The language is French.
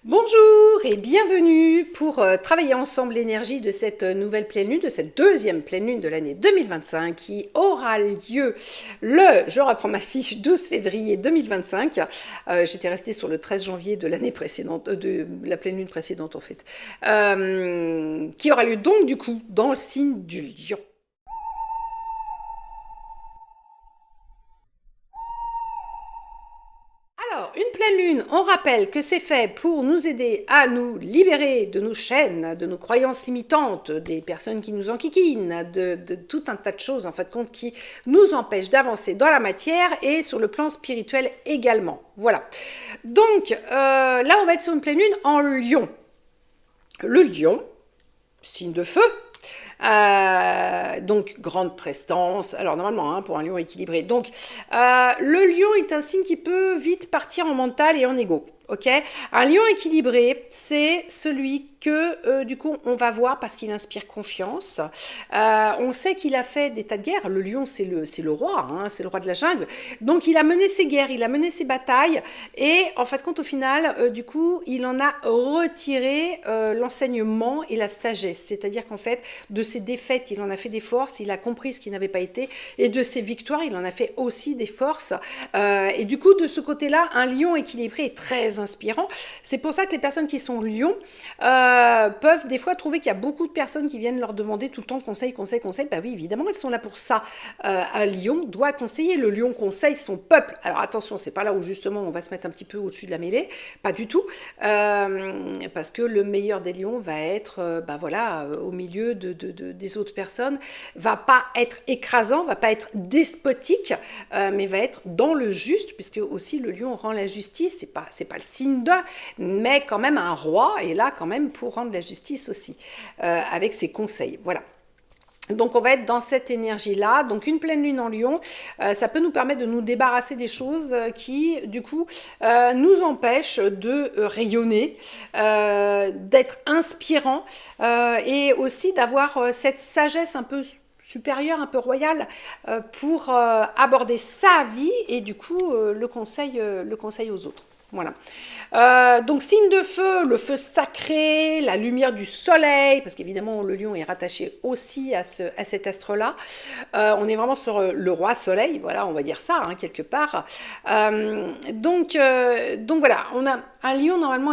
Bonjour et bienvenue pour travailler ensemble l'énergie de cette nouvelle pleine lune, de cette deuxième pleine lune de l'année 2025 qui aura lieu je reprends ma fiche, 12 février 2025. J'étais restée sur le 13 janvier de l'année précédente, de la pleine lune précédente en fait, qui aura lieu donc du coup dans le signe du lion. Alors, une pleine lune, on rappelle que c'est fait pour nous aider à nous libérer de nos chaînes, de nos croyances limitantes, des personnes qui nous enquiquinent, de tout un tas de choses en fait compte qui nous empêchent d'avancer dans la matière et sur le plan spirituel également. Voilà. Donc là, on va être sur une pleine lune en lion. Le lion, signe de feu, donc grande prestance, alors normalement pour un lion équilibré. Donc le lion est un signe qui peut vite partir en mental et en ego. Ok, un lion équilibré, c'est celui que du coup on va voir parce qu'il inspire confiance. On sait qu'il a fait des tas de guerres. Le lion, c'est le roi, c'est le roi de la jungle. Donc il a mené ses guerres, il a mené ses batailles, et en fait, au final, du coup, il en a retiré l'enseignement et la sagesse. C'est-à-dire qu'en fait, de ses défaites, il en a fait des forces, il a compris ce qui n'avait pas été, et de ses victoires, il en a fait aussi des forces. Et du coup, de ce côté-là, un lion équilibré est très inspirant. C'est pour ça que les personnes qui sont lions peuvent des fois trouver qu'il y a beaucoup de personnes qui viennent leur demander tout le temps conseil, conseil, conseil. Bah oui, évidemment, elles sont là pour ça. Un lion doit conseiller. Le lion conseille son peuple. Alors attention, c'est pas là où justement on va se mettre un petit peu au-dessus de la mêlée. Pas du tout. Parce que le meilleur des lions va être au milieu des autres personnes, va pas être écrasant, va pas être despotique, mais va être dans le juste, puisque aussi le lion rend la justice. C'est pas le signe de, mais quand même un roi est là quand même pour rendre la justice aussi, avec ses conseils. Voilà. Donc on va être dans cette énergie-là. Donc une pleine lune en lion, ça peut nous permettre de nous débarrasser des choses qui, du coup, nous empêchent de rayonner, d'être inspirants, et aussi d'avoir cette sagesse un peu supérieure, un peu royale, pour aborder sa vie et du coup le conseil aux autres. Voilà. Donc signe de feu, le feu sacré, la lumière du soleil, parce qu'évidemment le lion est rattaché aussi à cet astre-là. On est vraiment sur le roi soleil, voilà, on va dire ça, quelque part. Donc voilà, on a un lion normalement